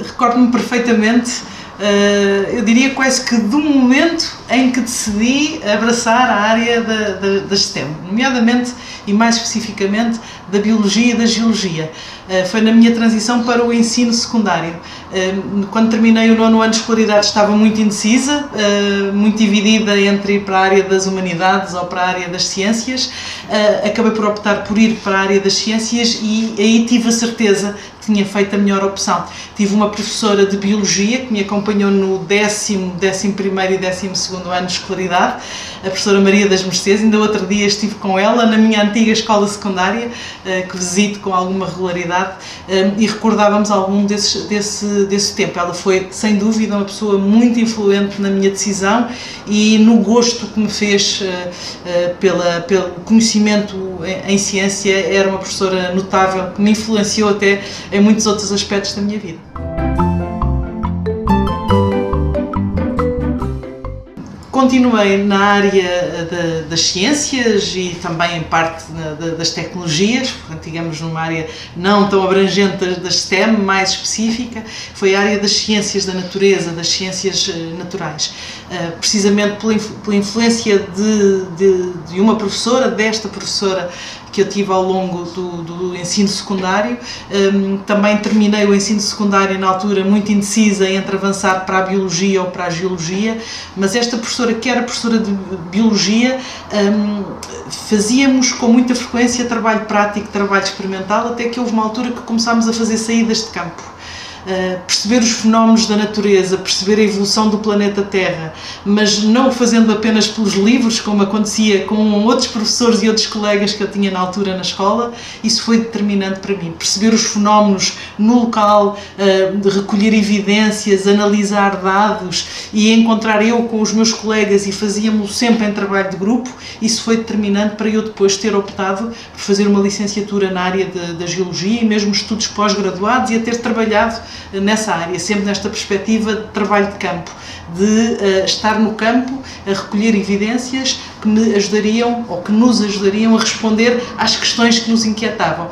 recordo-me perfeitamente, eu diria quase que do momento em que decidi abraçar a área da STEM, nomeadamente e mais especificamente da Biologia e da Geologia. Foi na minha transição para o ensino secundário. Quando terminei o 9º ano de escolaridade estava muito indecisa, muito dividida entre ir para a área das humanidades ou para a área das ciências. Acabei por optar por ir para a área das ciências e aí tive a certeza que tinha feito a melhor opção. Tive uma professora de Biologia que me acompanhou no 10º, 11º e 12º ano de escolaridade, a professora Maria das Mercês. Ainda outro dia estive com ela na minha antiga escola secundária, que visito com alguma regularidade, e recordávamos algum desse tempo. Ela foi, sem dúvida, uma pessoa muito influente na minha decisão e no gosto que me fez pelo conhecimento em ciência. Era uma professora notável que me influenciou até em muitos outros aspectos da minha vida. Continuei na área das ciências e também em parte das tecnologias, portanto, digamos numa área não tão abrangente das STEM, mais específica. Foi a área das ciências da natureza, das ciências naturais. Precisamente pela influência de uma professora, desta professora que eu tive ao longo do ensino secundário. Também terminei o ensino secundário na altura muito indecisa entre avançar para a Biologia ou para a Geologia, mas esta professora, que era professora de Biologia, fazíamos com muita frequência trabalho prático, trabalho experimental, até que houve uma altura que começámos a fazer saídas de campo. Perceber os fenómenos da natureza, perceber a evolução do planeta Terra, mas não o fazendo apenas pelos livros, como acontecia com outros professores e outros colegas que eu tinha na altura na escola. Isso foi determinante para mim, perceber os fenómenos no local, recolher evidências, analisar dados e encontrar eu com os meus colegas, e fazíamos sempre em trabalho de grupo. Isso foi determinante para eu depois ter optado por fazer uma licenciatura na área da Geologia e mesmo estudos pós-graduados, e a ter trabalhado nessa área, sempre nesta perspectiva de trabalho de campo, de estar no campo a recolher evidências que me ajudariam, ou que nos ajudariam a responder às questões que nos inquietavam,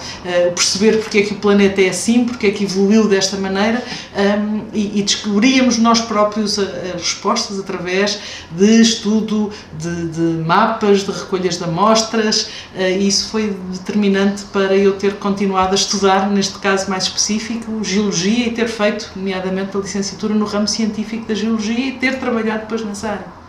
perceber porque é que o planeta é assim, porque é que evoluiu desta maneira, e descobríamos nós próprios as respostas através de estudo de mapas, de recolhas de amostras, e isso foi determinante para eu ter continuado a estudar, neste caso mais específico, Geologia, e ter feito, nomeadamente, a licenciatura no ramo científico da Geologia e ter trabalhado depois nessa área.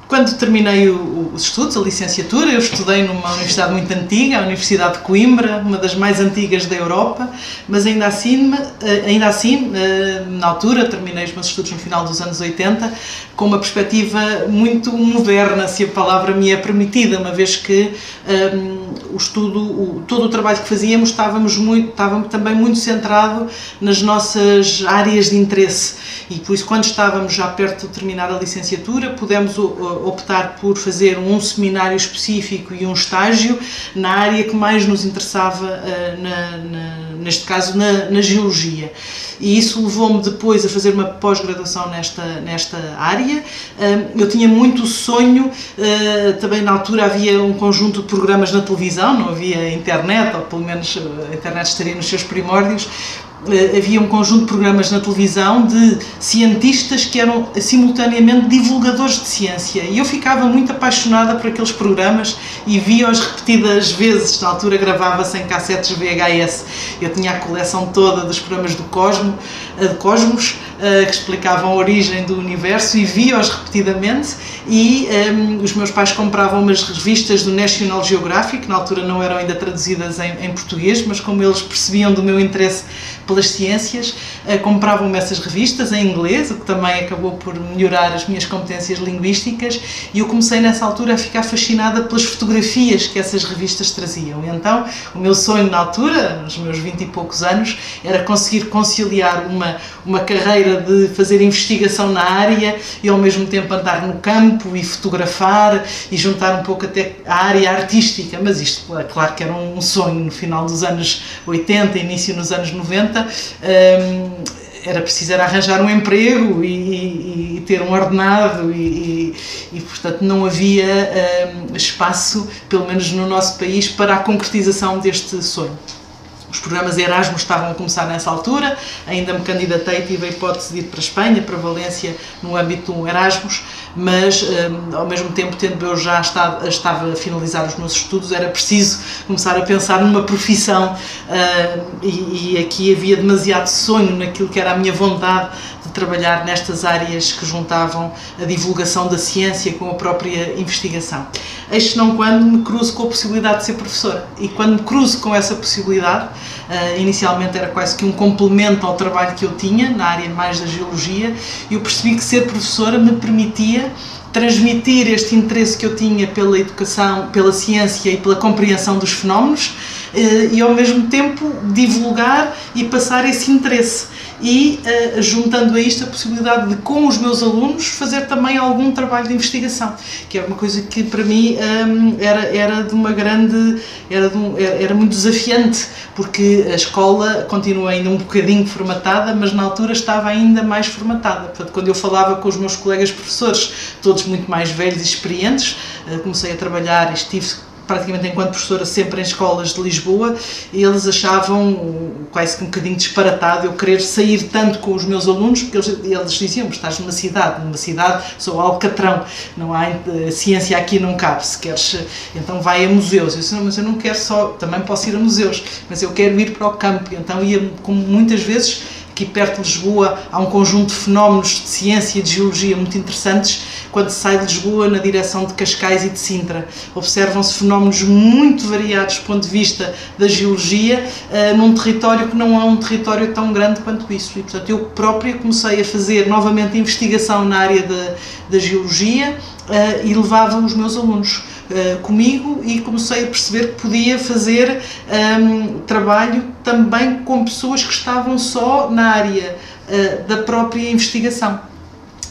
Quando terminei os estudos, a licenciatura, eu estudei numa universidade muito antiga, a Universidade de Coimbra, uma das mais antigas da Europa, mas ainda assim, na altura, terminei os meus estudos no final dos anos 80, com uma perspectiva muito moderna, se a palavra me é permitida, uma vez que todo o trabalho que fazíamos estava também muito centrado nas nossas áreas de interesse, e por isso, quando estávamos já perto de terminar a licenciatura, pudemos optar por fazer um seminário específico e um estágio na área que mais nos interessava, neste caso na Geologia. E isso levou-me depois a fazer uma pós-graduação nesta área. Eu tinha muito sonho, também na altura havia um conjunto de programas na televisão, não havia internet, ou pelo menos a internet estaria nos seus primórdios. Havia um conjunto de programas na televisão de cientistas que eram simultaneamente divulgadores de ciência, e eu ficava muito apaixonada por aqueles programas e via-os repetidas vezes. Na altura gravava-se em cassetes VHS. Eu tinha a coleção toda dos programas do Cosmos, que explicavam a origem do universo, e via-os repetidamente. E os meus pais compravam umas revistas do National Geographic, na altura não eram ainda traduzidas em português, mas como eles percebiam do meu interesse pelas ciências, compravam-me essas revistas em inglês, o que também acabou por melhorar as minhas competências linguísticas, e eu comecei nessa altura a ficar fascinada pelas fotografias que essas revistas traziam. E então o meu sonho na altura, nos meus 20 e poucos anos, era conseguir conciliar uma carreira de fazer investigação na área e ao mesmo tempo andar no campo e fotografar e juntar um pouco até a área artística, mas isto, claro que era um sonho no final dos anos 80, início nos anos 90. era preciso arranjar um emprego e ter um ordenado e portanto não havia espaço, pelo menos no nosso país, para a concretização deste sonho. Os programas Erasmus estavam a começar nessa altura, ainda me candidatei, tive a hipótese de ir para a Espanha, para Valência, no âmbito do Erasmus, mas ao mesmo tempo, tendo eu já estava a finalizar os meus estudos, era preciso começar a pensar numa profissão e aqui havia demasiado sonho naquilo que era a minha vontade de trabalhar nestas áreas que juntavam a divulgação da ciência com a própria investigação. Eis não quando me cruzo com a possibilidade de ser professora, e quando me cruzo com essa possibilidade, inicialmente era quase que um complemento ao trabalho que eu tinha na área mais da geologia, e eu percebi que ser professora me permitia transmitir este interesse que eu tinha pela educação, pela ciência e pela compreensão dos fenómenos, e ao mesmo tempo divulgar e passar esse interesse. E juntando a isto a possibilidade de, com os meus alunos, fazer também algum trabalho de investigação, que é uma coisa que para mim era muito desafiante, porque a escola continua ainda um bocadinho formatada, mas na altura estava ainda mais formatada. Portanto, quando eu falava com os meus colegas professores, todos muito mais velhos e experientes, comecei a trabalhar e estive praticamente enquanto professora sempre em escolas de Lisboa, e eles achavam quase que um bocadinho disparatado eu querer sair tanto com os meus alunos, porque eles diziam: estás numa cidade sou Alcatrão, não há ciência aqui, não cabe, se queres, então vai a museus. Eu disse: não, mas eu não quero só, também posso ir a museus, mas eu quero ir para o campo. Então ia, como muitas vezes, aqui perto de Lisboa há um conjunto de fenómenos de ciência e de geologia muito interessantes. Quando se sai de Lisboa na direção de Cascais e de Sintra, observam-se fenómenos muito variados do ponto de vista da geologia, num território que não é um território tão grande quanto isso. E, portanto, eu própria comecei a fazer novamente investigação na área da geologia e levava os meus alunos comigo, e comecei a perceber que podia fazer trabalho também com pessoas que estavam só na área da própria investigação.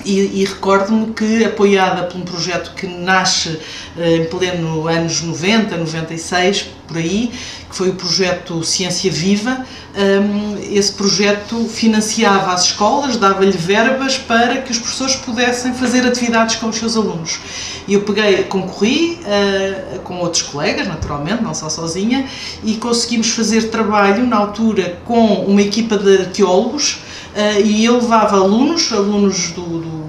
E recordo-me que, apoiada por um projeto que nasce em pleno anos 90, 96, por aí, que foi o projeto Ciência Viva, esse projeto financiava as escolas, dava-lhe verbas para que os professores pudessem fazer atividades com os seus alunos. E eu concorri com outros colegas, naturalmente, não só sozinha, e conseguimos fazer trabalho, na altura, com uma equipa de arqueólogos, e eu levava alunos do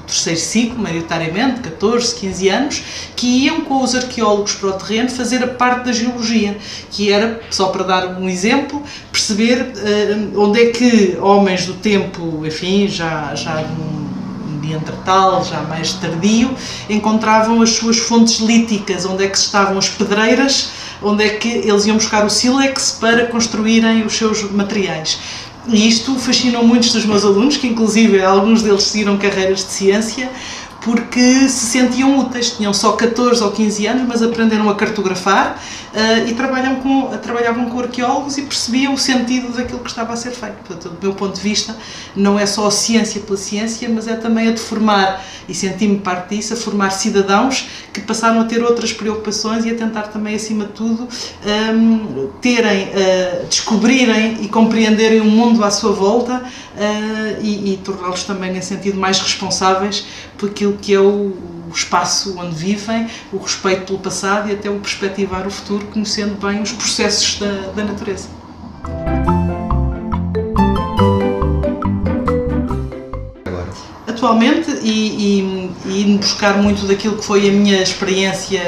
terceiro ciclo, maioritariamente, 14, 15 anos, que iam com os arqueólogos para o terreno fazer a parte da geologia, que era, só para dar um exemplo, perceber onde é que homens do tempo, enfim, já um neandertal, já mais tardio, encontravam as suas fontes líticas, onde é que estavam as pedreiras, onde é que eles iam buscar o sílex para construírem os seus materiais. E isto fascinou muitos dos meus alunos, que inclusive alguns deles seguiram carreiras de ciência, porque se sentiam úteis, tinham só 14 ou 15 anos, mas aprenderam a cartografar e trabalhavam com arqueólogos e percebiam o sentido daquilo que estava a ser feito. Portanto, do meu ponto de vista, não é só a ciência pela ciência, mas é também a de formar, e senti-me parte disso, a formar cidadãos que passaram a ter outras preocupações e a tentar também, acima de tudo, descobrirem e compreenderem o mundo à sua volta e torná-los também, nesse sentido, mais responsáveis por aquilo que é o espaço onde vivem, o respeito pelo passado e até o perspectivar o futuro, conhecendo bem os processos da natureza. Atualmente, e indo buscar muito daquilo que foi a minha experiência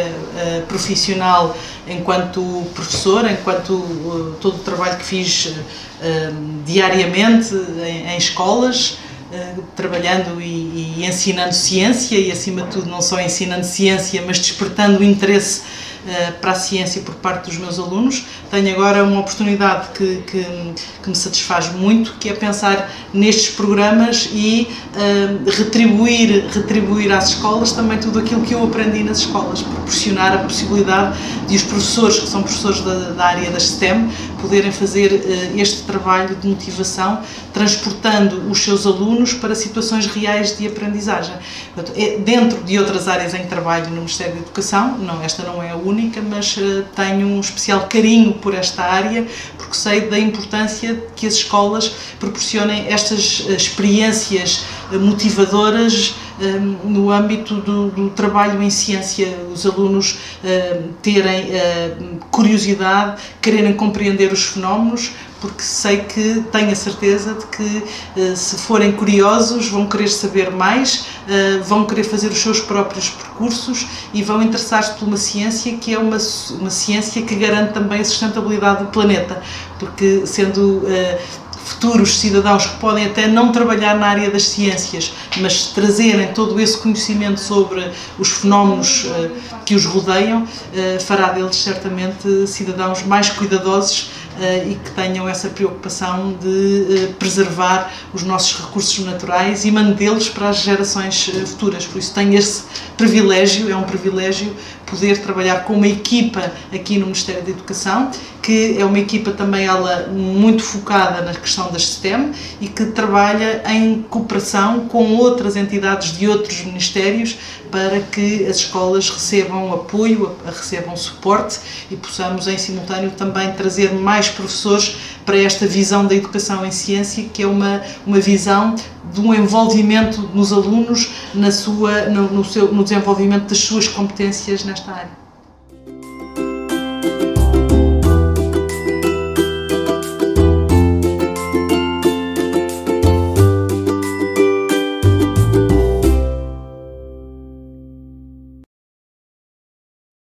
profissional enquanto professora, enquanto todo o trabalho que fiz diariamente em escolas, trabalhando e ensinando ciência, e acima de tudo não só ensinando ciência, mas despertando o interesse para a ciência por parte dos meus alunos. Tenho agora uma oportunidade que me satisfaz muito, que é pensar nestes programas e retribuir às escolas também tudo aquilo que eu aprendi nas escolas, proporcionar a possibilidade de os professores, que são professores da área das STEM, poderem fazer este trabalho de motivação, transportando os seus alunos para situações reais de aprendizagem. Portanto, dentro de outras áreas em que trabalho no Ministério da Educação, esta não é a única, mas tenho um especial carinho por esta área, porque sei da importância que as escolas proporcionem estas experiências motivadoras no âmbito do trabalho em ciência, os alunos terem curiosidade, quererem compreender os fenómenos, porque sei que tenho a certeza de que, se forem curiosos, vão querer saber mais, vão querer fazer os seus próprios percursos e vão interessar-se por uma ciência que é uma ciência que garante também a sustentabilidade do planeta, porque sendo futuros cidadãos que podem até não trabalhar na área das ciências, mas trazerem todo esse conhecimento sobre os fenómenos que os rodeiam, fará deles certamente cidadãos mais cuidadosos e que tenham essa preocupação de preservar os nossos recursos naturais e mantê-los para as gerações futuras. Por isso tenho esse privilégio, é um privilégio poder trabalhar com uma equipa aqui no Ministério da Educação, que é uma equipa também ela muito focada na questão das STEM e que trabalha em cooperação com outras entidades de outros ministérios para que as escolas recebam apoio, recebam suporte e possamos em simultâneo também trazer mais professores para esta visão da educação em ciência, que é uma visão de um envolvimento nos alunos no desenvolvimento das suas competências nesta área.